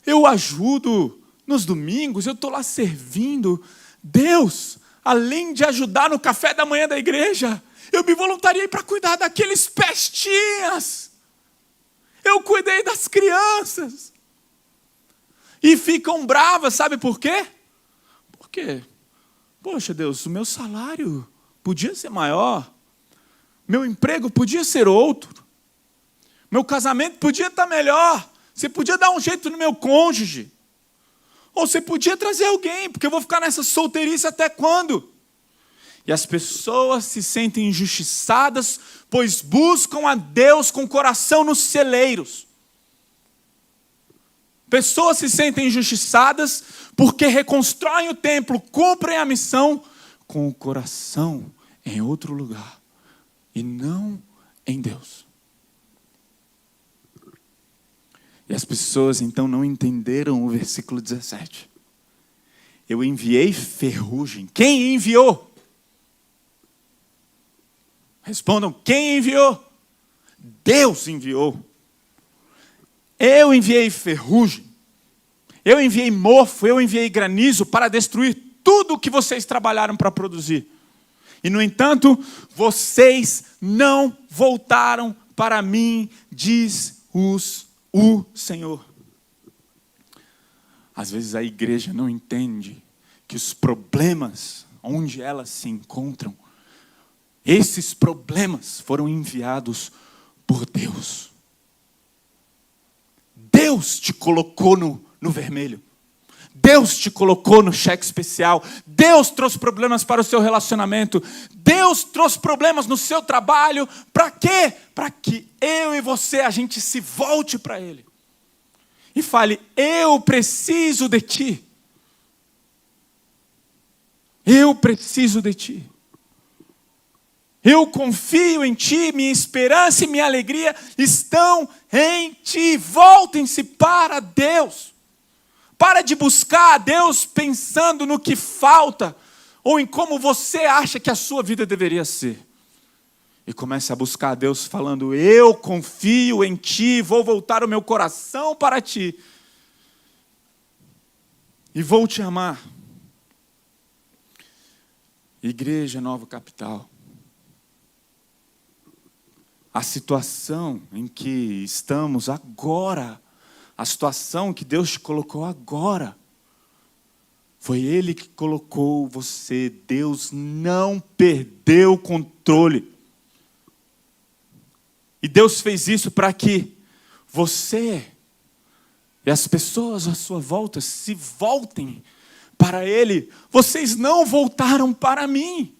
eu ajudo nos domingos, eu estou lá servindo. Deus, além de ajudar no café da manhã da igreja, eu me voluntariei para cuidar daqueles pestinhas. Eu cuidei das crianças. E ficam bravas, sabe por quê? Porque, poxa Deus, o meu salário podia ser maior. Meu emprego podia ser outro. Meu casamento podia estar melhor. Você podia dar um jeito no meu cônjuge. Ou você podia trazer alguém, porque eu vou ficar nessa solteirice até quando? E as pessoas se sentem injustiçadas, pois buscam a Deus com o coração nos celeiros. Pessoas se sentem injustiçadas porque reconstroem o templo, cumprem a missão com o coração em outro lugar e não em Deus. E as pessoas então não entenderam o versículo 17. Eu enviei ferrugem. Quem enviou? Respondam, quem enviou? Deus enviou. Eu enviei ferrugem. Eu enviei mofo, eu enviei granizo para destruir tudo o que vocês trabalharam para produzir. E, no entanto, vocês não voltaram para mim, diz o Senhor. Às vezes a igreja não entende que os problemas, onde elas se encontram, esses problemas foram enviados por Deus. Deus te colocou no vermelho. Deus te colocou no cheque especial. Deus trouxe problemas para o seu relacionamento. Deus trouxe problemas no seu trabalho. Para quê? Para que eu e você, a gente se volte para Ele. E fale, eu preciso de Ti. Eu preciso de Ti. Eu confio em Ti, minha esperança e minha alegria estão em Ti. Voltem-se para Deus. Para de buscar a Deus pensando no que falta ou em como você acha que a sua vida deveria ser. E comece a buscar a Deus falando, eu confio em Ti, vou voltar o meu coração para Ti. E vou Te amar. Igreja Nova Capital. A situação em que estamos agora, a situação que Deus te colocou agora, foi Ele que colocou você. Deus não perdeu o controle. E Deus fez isso para que você e as pessoas à sua volta se voltem para Ele. Vocês não voltaram para mim.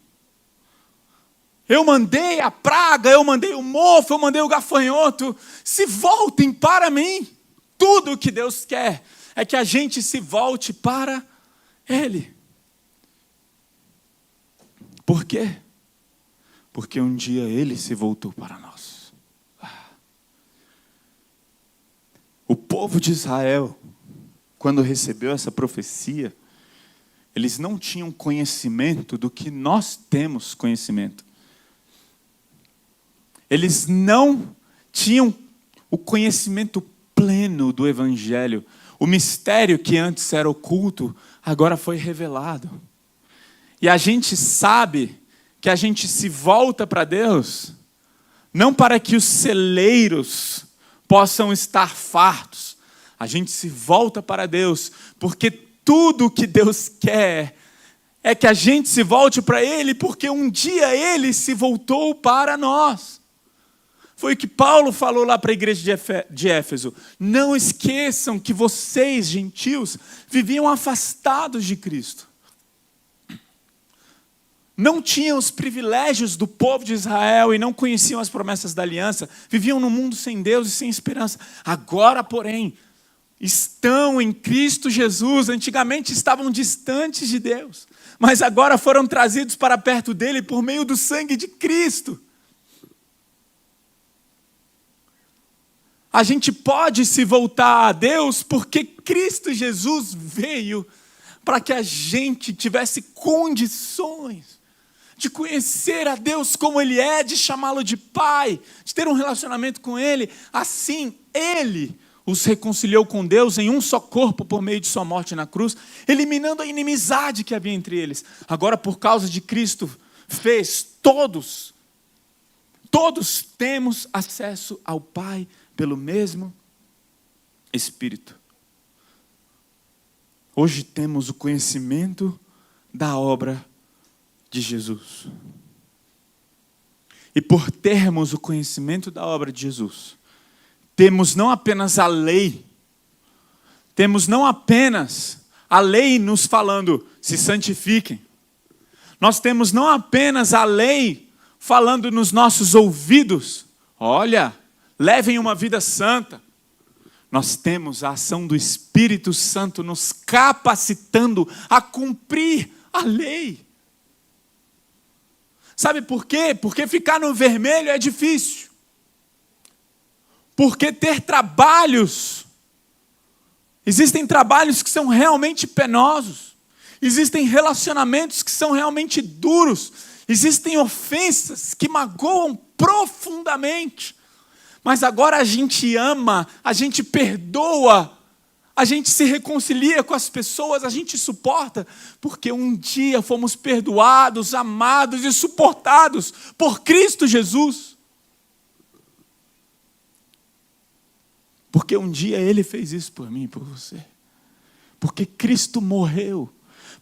Eu mandei a praga, eu mandei o mofo, eu mandei o gafanhoto. Se voltem para mim. Tudo o que Deus quer é que a gente se volte para Ele. Por quê? Porque um dia Ele se voltou para nós. O povo de Israel, quando recebeu essa profecia, Eles não tinham conhecimento do que nós temos conhecimento. Eles não tinham o conhecimento pleno do Evangelho. O mistério que antes era oculto, agora foi revelado. E a gente sabe que a gente se volta para Deus, não para que os celeiros possam estar fartos. A gente se volta para Deus, porque tudo o que Deus quer é que a gente se volte para Ele, porque um dia Ele se voltou para nós. Foi o que Paulo falou lá para a igreja de Éfeso. Não esqueçam que vocês, gentios, viviam afastados de Cristo. Não tinham os privilégios do povo de Israel e não conheciam as promessas da aliança. Viviam num mundo sem Deus e sem esperança. Agora, porém, estão em Cristo Jesus. Antigamente estavam distantes de Deus, mas agora foram trazidos para perto dele por meio do sangue de Cristo. A gente pode se voltar a Deus porque Cristo Jesus veio para que a gente tivesse condições de conhecer a Deus como Ele é, de chamá-lo de Pai, de ter um relacionamento com Ele. Assim, Ele os reconciliou com Deus em um só corpo por meio de sua morte na cruz, eliminando a inimizade que havia entre eles. Agora, por causa de Cristo, todos temos acesso ao Pai pelo mesmo Espírito. Hoje temos o conhecimento da obra de Jesus. E por termos o conhecimento da obra de Jesus, temos não apenas a lei, temos não apenas a lei nos falando, se santifiquem. Nós temos não apenas a lei falando nos nossos ouvidos, olha, levem uma vida santa. Nós temos a ação do Espírito Santo nos capacitando a cumprir a lei. Sabe por quê? Porque ficar no vermelho é difícil. Porque ter trabalhos, existem trabalhos que são realmente penosos, existem relacionamentos que são realmente duros, existem ofensas que magoam profundamente, mas agora a gente ama, a gente perdoa, a gente se reconcilia com as pessoas, a gente suporta, porque um dia fomos perdoados, amados e suportados por Cristo Jesus. Porque um dia Ele fez isso por mim e por você. Porque Cristo morreu.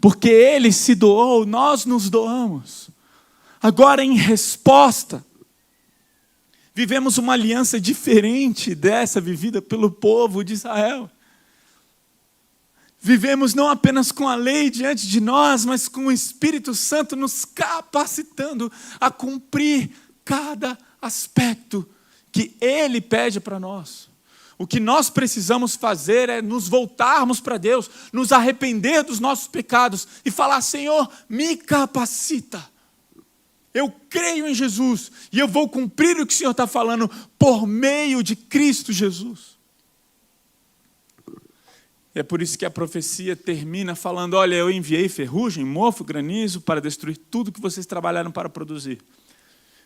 Porque Ele se doou, nós nos doamos. Agora, em resposta, vivemos uma aliança diferente dessa vivida pelo povo de Israel. Vivemos não apenas com a lei diante de nós, mas com o Espírito Santo nos capacitando a cumprir cada aspecto que Ele pede para nós. O que nós precisamos fazer é nos voltarmos para Deus, nos arrepender dos nossos pecados e falar: Senhor, me capacita. Eu creio em Jesus e eu vou cumprir o que o Senhor está falando por meio de Cristo Jesus. É por isso que a profecia termina falando: olha, eu enviei ferrugem, mofo, granizo para destruir tudo que vocês trabalharam para produzir.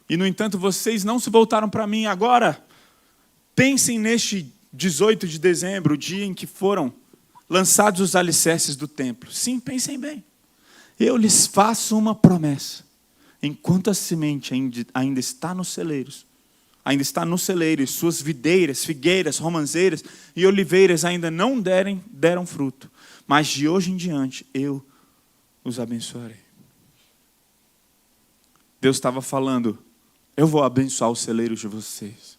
E, no entanto, vocês não se voltaram para mim. Agora, pensem neste 18 de dezembro, o dia em que foram lançados os alicerces do templo. Sim, pensem bem. Eu lhes faço uma promessa. Enquanto a semente ainda está nos celeiros, suas videiras, figueiras, romãzeiras e oliveiras ainda não deram fruto, mas de hoje em diante eu os abençoarei. Deus estava falando: eu vou abençoar os celeiros de vocês.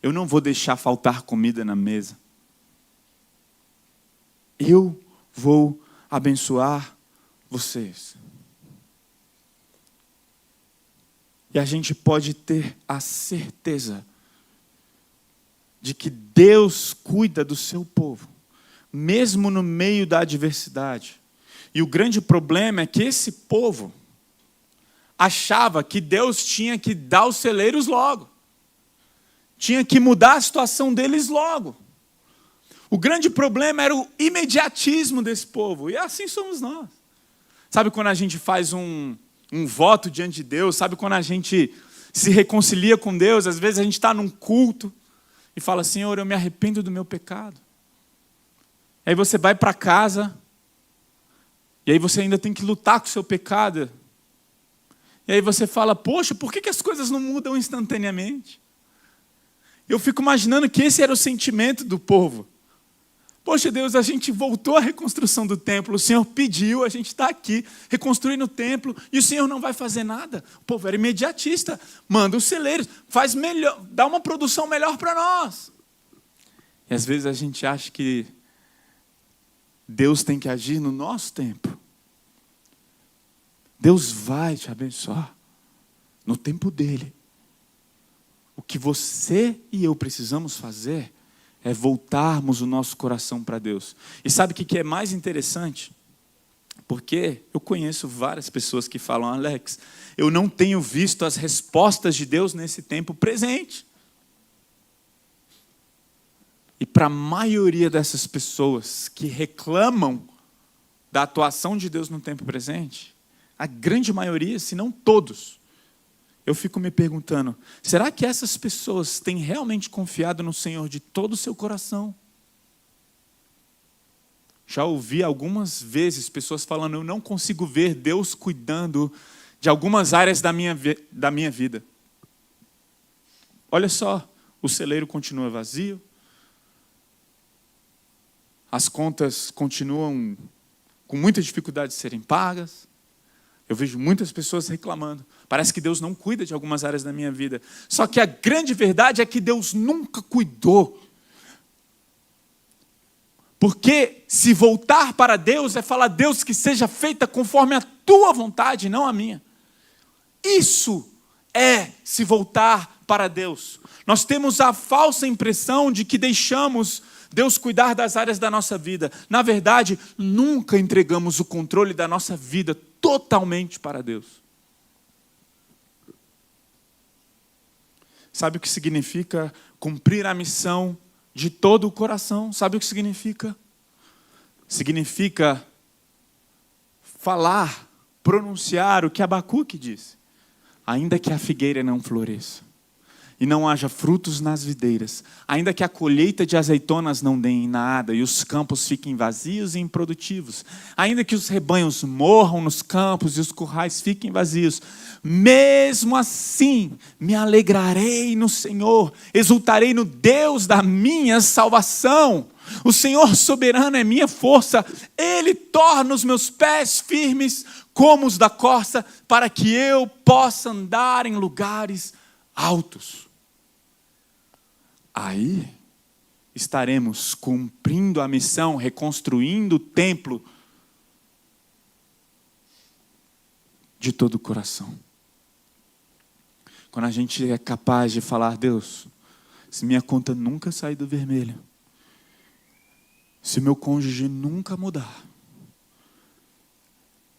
Eu não vou deixar faltar comida na mesa. Eu vou abençoar vocês. E a gente pode ter a certeza de que Deus cuida do seu povo, mesmo no meio da adversidade. E o grande problema é que esse povo achava que Deus tinha que dar os celeiros logo. Tinha que mudar a situação deles logo. O grande problema era o imediatismo desse povo. E assim somos nós. Sabe quando a gente faz um voto diante de Deus? Sabe quando a gente se reconcilia com Deus? Às vezes a gente está num culto e fala, Senhor, eu me arrependo do meu pecado. Aí você vai para casa e aí você ainda tem que lutar com o seu pecado. E aí você fala, poxa, por que as coisas não mudam instantaneamente? Eu fico imaginando que esse era o sentimento do povo. Poxa, Deus, a gente voltou à reconstrução do templo, o Senhor pediu, a gente está aqui, reconstruindo o templo, e o Senhor não vai fazer nada. O povo era imediatista, manda os celeiros, faz melhor, dá uma produção melhor para nós. E às vezes a gente acha que Deus tem que agir no nosso tempo. Deus vai te abençoar no tempo dele. O que você e eu precisamos fazer é voltarmos o nosso coração para Deus. E sabe o que é mais interessante? Porque eu conheço várias pessoas que falam, Alex, eu não tenho visto as respostas de Deus nesse tempo presente. E para a maioria dessas pessoas que reclamam da atuação de Deus no tempo presente, a grande maioria, se não todos, eu fico me perguntando, será que essas pessoas têm realmente confiado no Senhor de todo o seu coração? Já ouvi algumas vezes pessoas falando, eu não consigo ver Deus cuidando de algumas áreas da minha vida. Olha só, o celeiro continua vazio, as contas continuam com muita dificuldade de serem pagas. Eu vejo muitas pessoas reclamando. Parece que Deus não cuida de algumas áreas da minha vida. Só que a grande verdade é que Deus nunca cuidou. Porque se voltar para Deus é falar, Deus, que seja feita conforme a tua vontade, não a minha. Isso é se voltar para Deus. Nós temos a falsa impressão de que deixamos Deus cuidar das áreas da nossa vida. Na verdade, nunca entregamos o controle da nossa vida totalmente para Deus. Sabe o que significa cumprir a missão de todo o coração? Sabe o que significa? Significa falar, pronunciar o que Abacuque disse. Ainda que a figueira não floresça e não haja frutos nas videiras, ainda que a colheita de azeitonas não dê em nada e os campos fiquem vazios e improdutivos, ainda que os rebanhos morram nos campos e os currais fiquem vazios, mesmo assim me alegrarei no Senhor, exultarei no Deus da minha salvação. O Senhor soberano é minha força, Ele torna os meus pés firmes como os da corça, para que eu possa andar em lugares altos. Aí estaremos cumprindo a missão, reconstruindo o templo de todo o coração. Quando a gente é capaz de falar, Deus, se minha conta nunca sair do vermelho, se meu cônjuge nunca mudar,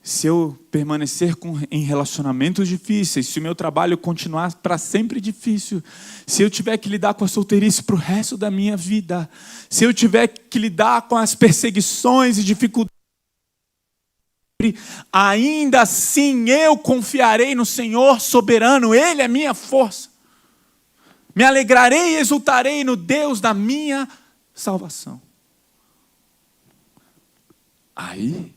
se eu permanecer em relacionamentos difíceis, se o meu trabalho continuar para sempre difícil, se eu tiver que lidar com a solteirice para o resto da minha vida, se eu tiver que lidar com as perseguições e dificuldades, ainda assim eu confiarei no Senhor soberano, Ele é minha força. Me alegrarei e exultarei no Deus da minha salvação. Aí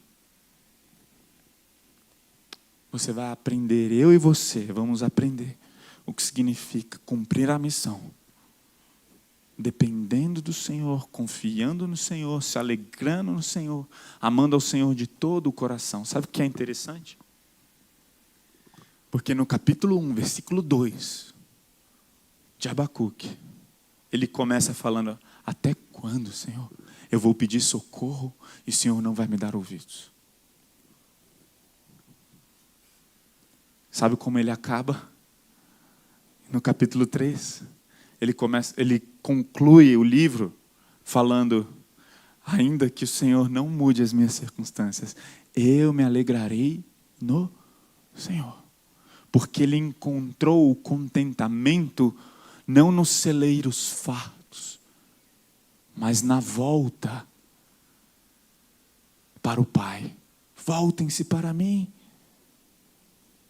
você vai aprender, eu e você vamos aprender o que significa cumprir a missão. Dependendo do Senhor, confiando no Senhor, se alegrando no Senhor, amando ao Senhor de todo o coração. Sabe o que é interessante? Porque no capítulo 1, versículo 2 de Abacuque, ele começa falando, até quando, Senhor? Eu vou pedir socorro e o Senhor não vai me dar ouvidos. Sabe como ele acaba? No capítulo 3, ele conclui o livro falando, ainda que o Senhor não mude as minhas circunstâncias, eu me alegrarei no Senhor. Porque ele encontrou o contentamento não nos celeiros fartos, mas na volta para o Pai, Voltem-se para mim.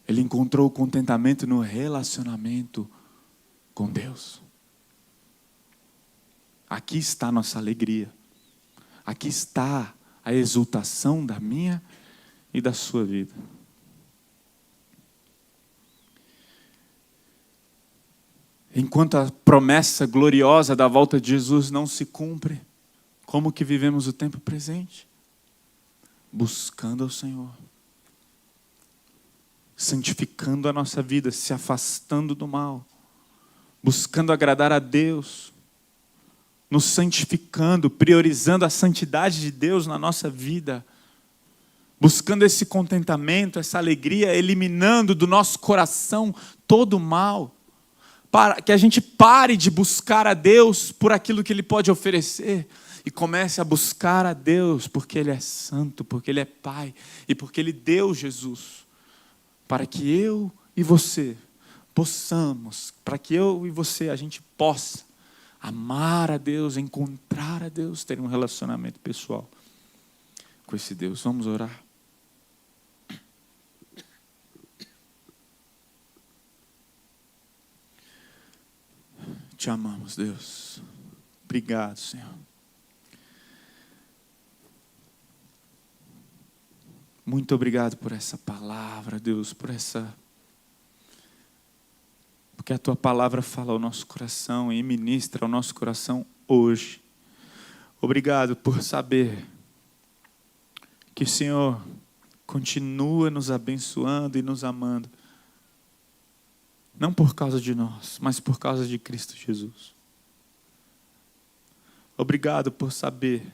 Ele encontrou contentamento no relacionamento com Deus. Aqui está a nossa alegria. Aqui está a exultação da minha e da sua vida. Enquanto a promessa gloriosa da volta de Jesus não se cumpre, como que vivemos o tempo presente? Buscando ao Senhor. Santificando a nossa vida, se afastando do mal. Buscando agradar a Deus. Nos santificando, priorizando a santidade de Deus na nossa vida. Buscando esse contentamento, essa alegria, eliminando do nosso coração todo o mal. Para que a gente pare de buscar a Deus por aquilo que Ele pode oferecer e comece a buscar a Deus porque Ele é santo, porque Ele é Pai e porque Ele deu Jesus para que eu e você possamos, para que eu e você, a gente possa amar a Deus, encontrar a Deus, ter um relacionamento pessoal com esse Deus. Vamos orar? Te amamos, Deus. Obrigado, Senhor. Muito obrigado por essa palavra, Deus, porque a Tua palavra fala ao nosso coração e ministra ao nosso coração hoje. Obrigado por saber que o Senhor continua nos abençoando e nos amando. Não por causa de nós, mas por causa de Cristo Jesus. Obrigado por saber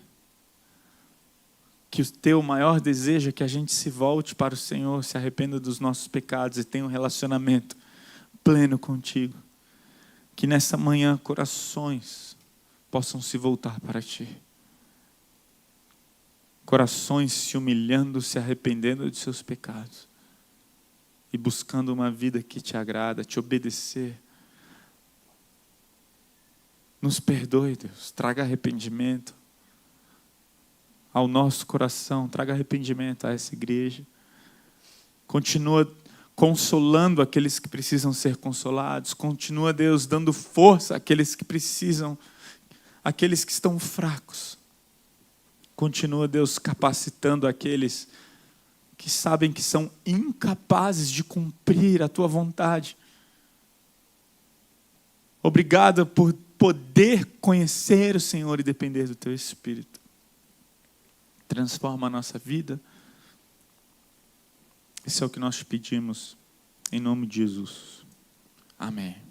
que o Teu maior desejo é que a gente se volte para o Senhor, se arrependa dos nossos pecados e tenha um relacionamento pleno contigo. Que nessa manhã corações possam se voltar para Ti. Corações se humilhando, se arrependendo de seus pecados. E buscando uma vida que Te agrada, Te obedecer. Nos perdoe, Deus. Traga arrependimento ao nosso coração. Traga arrependimento a essa igreja. Continua consolando aqueles que precisam ser consolados. Continua, Deus, dando força àqueles que precisam, àqueles que estão fracos. Continua, Deus, capacitando aqueles que sabem que são incapazes de cumprir a Tua vontade. Obrigado por poder conhecer o Senhor e depender do Teu Espírito. Transforma a nossa vida. Isso é o que nós te pedimos, em nome de Jesus. Amém.